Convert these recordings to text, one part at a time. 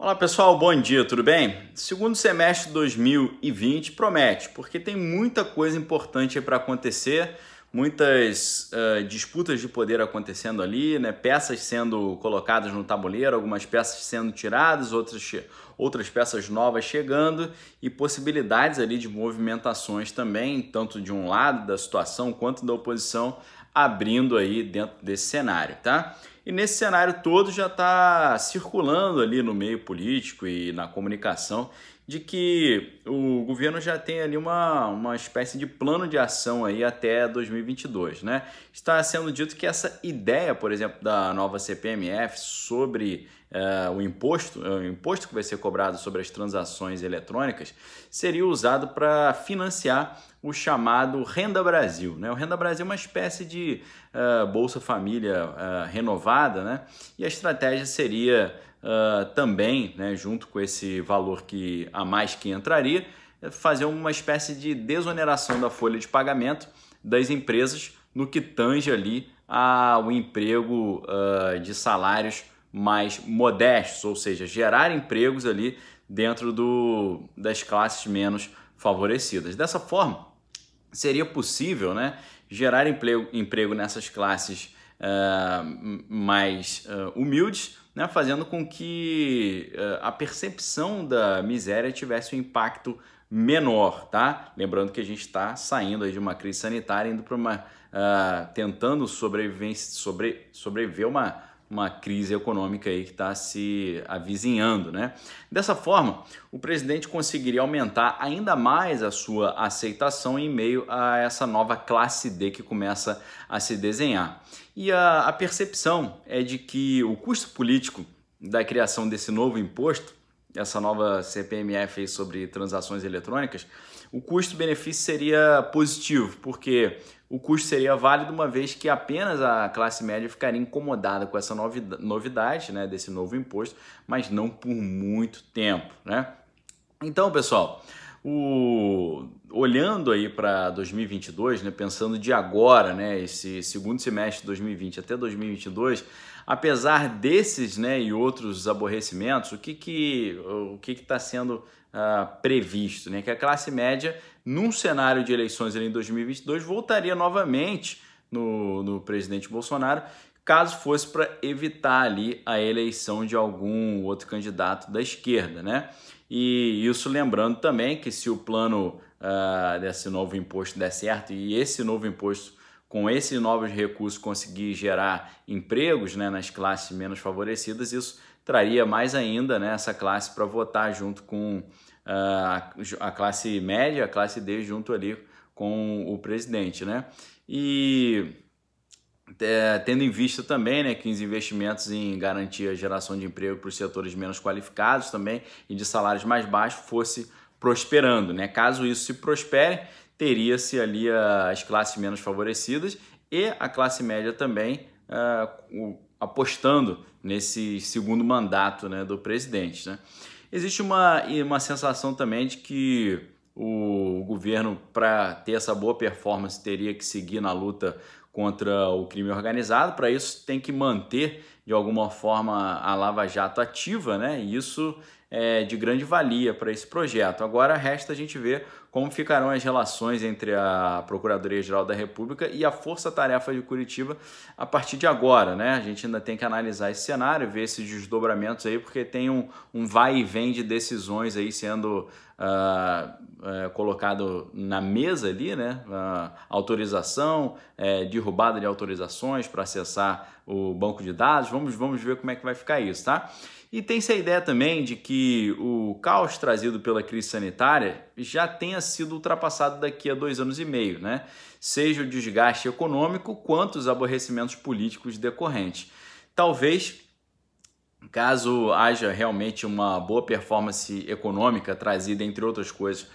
Olá pessoal, bom dia, tudo bem? Segundo semestre de 2020 promete, porque tem muita coisa importante para acontecer, muitas disputas de poder acontecendo ali, né? Peças sendo colocadas no tabuleiro, algumas peças sendo tiradas, outras peças novas chegando e possibilidades ali de movimentações também, tanto de um lado da situação quanto da oposição, abrindo aí dentro desse cenário, tá? E nesse cenário todo já está circulando ali no meio político e na comunicação de que o governo já tem ali uma espécie de plano de ação aí até 2022, né? Está sendo dito que essa ideia, por exemplo, da nova CPMF sobre o imposto que vai ser cobrado sobre as transações eletrônicas, seria usado para financiar o chamado Renda Brasil, né? O Renda Brasil é uma espécie de Bolsa Família renovada, né? E a estratégia seria também, né, junto com esse valor a mais que entraria, fazer uma espécie de desoneração da folha de pagamento das empresas no que tange ali ao emprego de salários mais modestos, ou seja, gerar empregos ali dentro das classes menos favorecidas. Dessa forma, seria possível, né, gerar emprego nessas classes mais humildes, né, fazendo com que a percepção da miséria tivesse um impacto menor, tá? Lembrando que a gente está saindo aí de uma crise sanitária, indo para tentando sobreviver uma crise econômica aí que está se avizinhando, né? Dessa forma, o presidente conseguiria aumentar ainda mais a sua aceitação em meio a essa nova classe D que começa a se desenhar. E a percepção é de que o custo político da criação desse novo imposto, essa nova CPMF aí sobre transações eletrônicas, o custo-benefício seria positivo, porque o custo seria válido uma vez que apenas a classe média ficaria incomodada com essa novidade, né, desse novo imposto, mas não por muito tempo, né? Então, pessoal, olhando aí para 2022, né, pensando de agora, né, esse segundo semestre de 2020 até 2022, apesar desses, né, e outros aborrecimentos, o que está sendo previsto, né? Que a classe média, num cenário de eleições ali em 2022, voltaria novamente no presidente Bolsonaro, caso fosse para evitar ali a eleição de algum outro candidato da esquerda, né? E isso lembrando também que se o plano desse novo imposto der certo e esse novo imposto com esses novos recursos conseguir gerar empregos, né, nas classes menos favorecidas, isso traria mais ainda, né, essa classe para votar junto com a classe média, a classe D, junto ali com o presidente, né? E tendo em vista também, né, que os investimentos em garantir a geração de emprego para os setores menos qualificados também e de salários mais baixos fosse prosperando, né? Caso isso se prospere, teria-se ali as classes menos favorecidas e a classe média também apostando nesse segundo mandato, né, do presidente, né? Existe uma sensação também de que o governo, para ter essa boa performance, teria que seguir na luta contra o crime organizado. Para isso, tem que manter, de alguma forma, a Lava Jato ativa, né? E isso é de grande valia para esse projeto. Agora, resta a gente ver como ficarão as relações entre a Procuradoria-Geral da República e a Força Tarefa de Curitiba a partir de agora, né? A gente ainda tem que analisar esse cenário, ver esses desdobramentos aí, porque tem um vai e vem de decisões aí sendo colocado na mesa ali, né? Autorização, derrubada de autorizações para acessar o banco de dados. Vamos ver como é que vai ficar isso, tá? E tem-se a ideia também de que o caos trazido pela crise sanitária já tenha sido ultrapassado daqui a 2 anos e meio, né? Seja o desgaste econômico quanto os aborrecimentos políticos decorrentes. Talvez, caso haja realmente uma boa performance econômica trazida, entre outras coisas,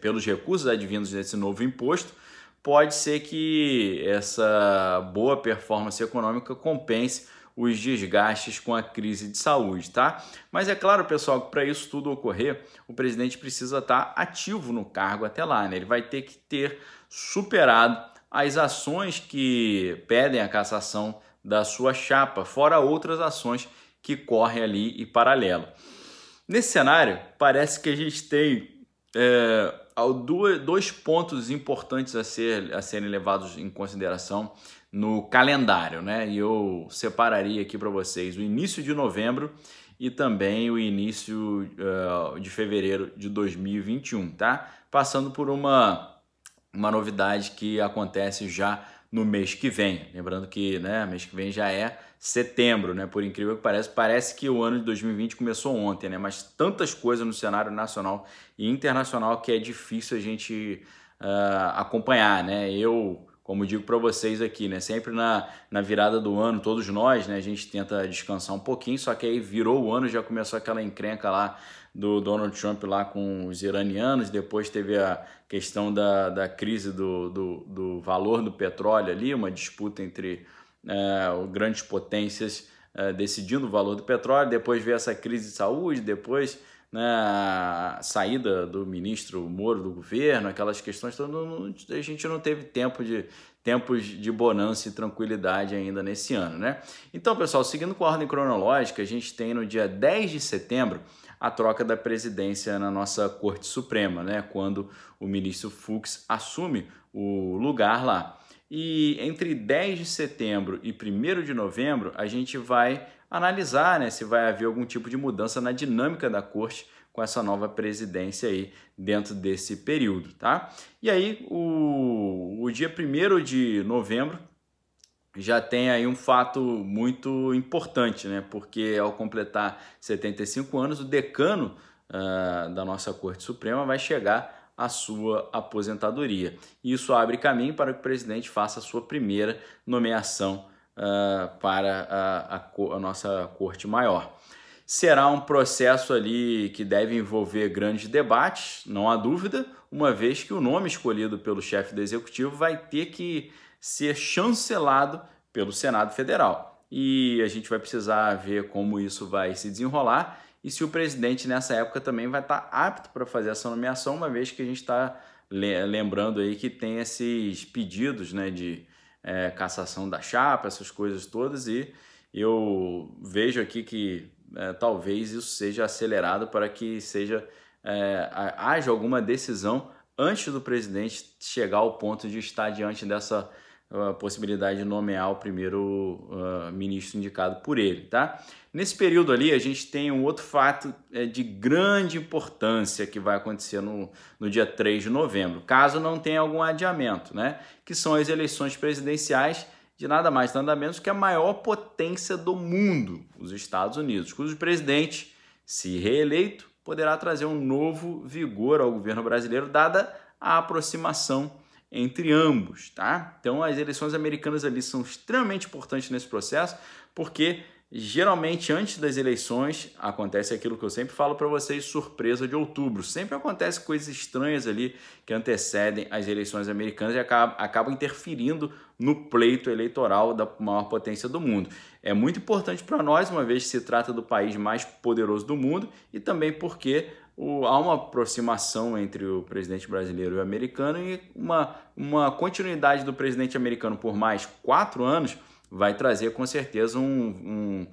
pelos recursos advindos desse novo imposto, pode ser que essa boa performance econômica compense os desgastes com a crise de saúde, tá? Mas é claro, pessoal, que para isso tudo ocorrer, o presidente precisa estar ativo no cargo até lá, né? Ele vai ter que ter superado as ações que pedem a cassação da sua chapa, fora outras ações que correm ali em paralelo. Nesse cenário, parece que a gente tem dois pontos importantes a serem levados em consideração no calendário, né? E eu separaria aqui para vocês o início de novembro e também o início de fevereiro de 2021, tá? Passando por uma novidade que acontece já no mês que vem. Lembrando que, né, mês que vem já é setembro, né? Por incrível que pareça, parece que o ano de 2020 começou ontem, né? Mas tantas coisas no cenário nacional e internacional que é difícil a gente acompanhar, né? Eu, como digo para vocês aqui, né, sempre na virada do ano, todos nós, né, a gente tenta descansar um pouquinho, só que aí virou o ano, já começou aquela encrenca lá do Donald Trump lá com os iranianos, depois teve a questão da crise do valor do petróleo ali, uma disputa entre grandes potências decidindo o valor do petróleo, depois veio essa crise de saúde, depois a saída do ministro Moro do governo, aquelas questões todas, a gente não teve tempos de bonança e tranquilidade ainda nesse ano, né? Então, pessoal, seguindo com a ordem cronológica, a gente tem no dia 10 de setembro a troca da presidência na nossa Corte Suprema, né? Quando o ministro Fux assume o lugar lá. E entre 10 de setembro e 1º de novembro, a gente vai analisar, né, se vai haver algum tipo de mudança na dinâmica da corte com essa nova presidência aí dentro desse período, tá? E aí, o dia 1º de novembro já tem aí um fato muito importante, né? Porque ao completar 75 anos, o decano da nossa Corte Suprema vai chegar à sua aposentadoria. Isso abre caminho para que o presidente faça a sua primeira nomeação para a nossa Corte Maior. Será um processo ali que deve envolver grandes debates, não há dúvida, uma vez que o nome escolhido pelo chefe do Executivo vai ter que ser chancelado pelo Senado Federal. E a gente vai precisar ver como isso vai se desenrolar e se o presidente nessa época também vai estar apto para fazer essa nomeação, uma vez que a gente está lembrando aí que tem esses pedidos, né, de cassação da chapa, essas coisas todas, e eu vejo aqui que talvez isso seja acelerado para que haja alguma decisão antes do presidente chegar ao ponto de estar diante dessa possibilidade de nomear o primeiro ministro indicado por ele, tá? Nesse período ali, a gente tem um outro fato de grande importância que vai acontecer no dia 3 de novembro, caso não tenha algum adiamento, né? Que são as eleições presidenciais de nada mais, nada menos que a maior potência do mundo, os Estados Unidos, cujo presidente, se reeleito, poderá trazer um novo vigor ao governo brasileiro, dada a aproximação entre ambos, tá? Então, as eleições americanas ali são extremamente importantes nesse processo, porque geralmente antes das eleições acontece aquilo que eu sempre falo para vocês, surpresa de outubro. Sempre acontece coisas estranhas ali que antecedem as eleições americanas e acabam interferindo no pleito eleitoral da maior potência do mundo. É muito importante para nós, uma vez que se trata do país mais poderoso do mundo e também porque há uma aproximação entre o presidente brasileiro e o americano e uma continuidade do presidente americano por mais 4 anos vai trazer com certeza um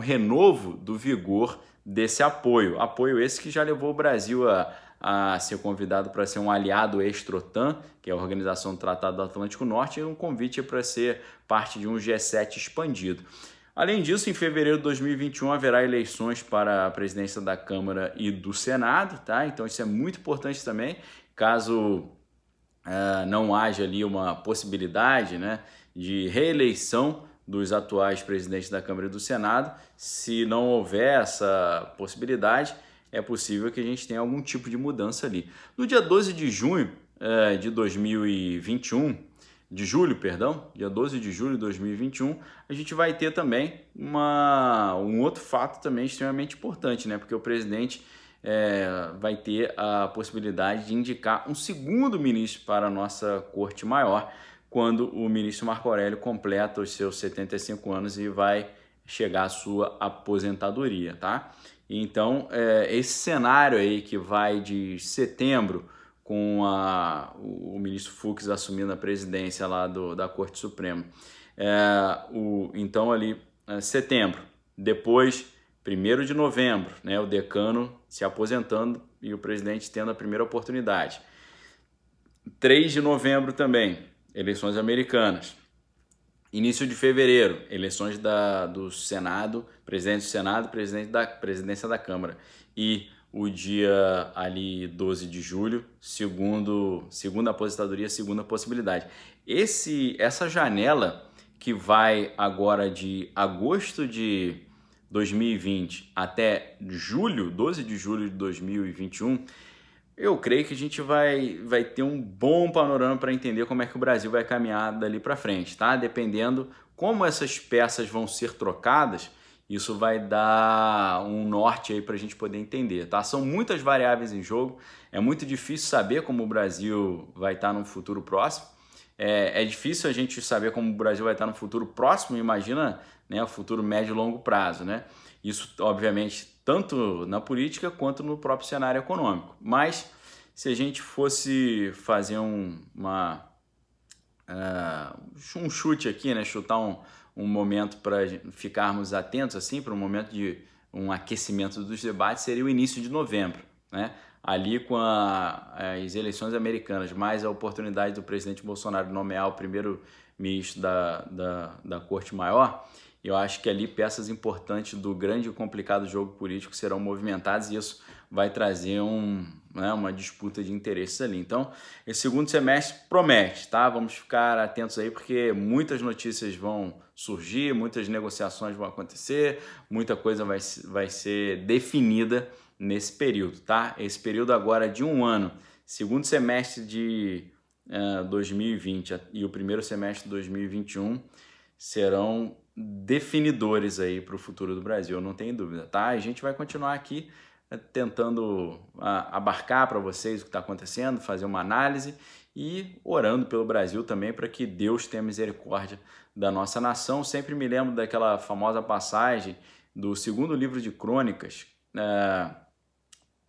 renovo do vigor desse apoio. Apoio esse que já levou o Brasil a ser convidado para ser um aliado ex-OTAN, que é a Organização do Tratado do Atlântico Norte, e um convite para ser parte de um G7 expandido. Além disso, em fevereiro de 2021 haverá eleições para a presidência da Câmara e do Senado, tá? Então isso é muito importante também, caso não haja ali uma possibilidade, né, de reeleição dos atuais presidentes da Câmara e do Senado. Se não houver essa possibilidade, é possível que a gente tenha algum tipo de mudança ali. No dia 12 de junho de 2021, dia 12 de julho de 2021, a gente vai ter também um outro fato também extremamente importante, né? Porque o presidente vai ter a possibilidade de indicar um segundo ministro para a nossa Corte Maior, quando o ministro Marco Aurélio completa os seus 75 anos e vai chegar à sua aposentadoria, tá? Então, esse cenário aí que vai de setembro, com o ministro Fux assumindo a presidência lá da Corte Suprema. Então, ali, setembro, Depois, 1º de novembro, né, o decano se aposentando e o presidente tendo a primeira oportunidade. 3 de novembro também, eleições americanas. Início de fevereiro, eleições do Senado, presidente do Senado, presidente da presidência da Câmara. E o dia ali 12 de julho, segunda aposentadoria, segunda possibilidade. Essa janela que vai agora de agosto de 2020 até julho, 12 de julho de 2021, eu creio que a gente vai ter um bom panorama para entender como é que o Brasil vai caminhar dali para frente, tá? Dependendo como essas peças vão ser trocadas, isso vai dar um norte aí para a gente poder entender, tá? São muitas variáveis em jogo, é muito difícil saber como o Brasil vai estar no futuro próximo. É difícil a gente saber como o Brasil vai estar no futuro próximo, imagina, né, o futuro médio e longo prazo, né? Isso, obviamente, tanto na política quanto no próprio cenário econômico. Mas, se a gente fosse fazer um chute aqui, né, chutar um momento para ficarmos atentos, assim, para um momento de um aquecimento dos debates, seria o início de novembro, né? Ali com as eleições americanas, mais a oportunidade do presidente Bolsonaro nomear o primeiro ministro da Corte Maior, eu acho que ali peças importantes do grande e complicado jogo político serão movimentadas e isso vai trazer uma disputa de interesses ali. Então, esse segundo semestre promete, tá? Vamos ficar atentos aí porque muitas notícias vão surgir, muitas negociações vão acontecer, muita coisa vai ser definida nesse período, tá? Esse período agora de um ano, segundo semestre de 2020 e o primeiro semestre de 2021 serão definidores aí para o futuro do Brasil, não tem dúvida, tá? A gente vai continuar aqui tentando abarcar para vocês o que está acontecendo, fazer uma análise e orando pelo Brasil também para que Deus tenha misericórdia da nossa nação. Sempre me lembro daquela famosa passagem do segundo livro de Crônicas,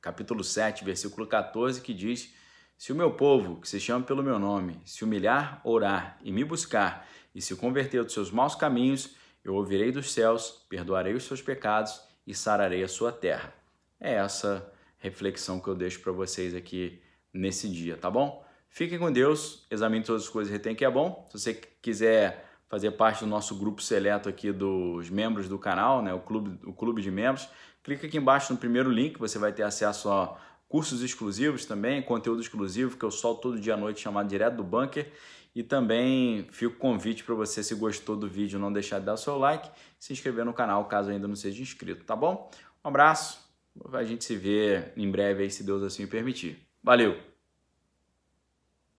capítulo 7, versículo 14, que diz: se o meu povo, que se chama pelo meu nome, se humilhar, orar e me buscar e se converter dos seus maus caminhos, eu ouvirei dos céus, perdoarei os seus pecados e sararei a sua terra. É essa reflexão que eu deixo para vocês aqui nesse dia, tá bom? Fiquem com Deus, examine todas as coisas e retém que é bom. Se você quiser fazer parte do nosso grupo seleto aqui dos membros do canal, né, o clube de membros, clica aqui embaixo no primeiro link, você vai ter acesso a cursos exclusivos também, conteúdo exclusivo que eu solto todo dia à noite, chamado Direto do Bunker. E também fica o convite para você, se gostou do vídeo, não deixar de dar o seu like, se inscrever no canal caso ainda não seja inscrito, tá bom? Um abraço, a gente se vê em breve aí, se Deus assim me permitir. Valeu!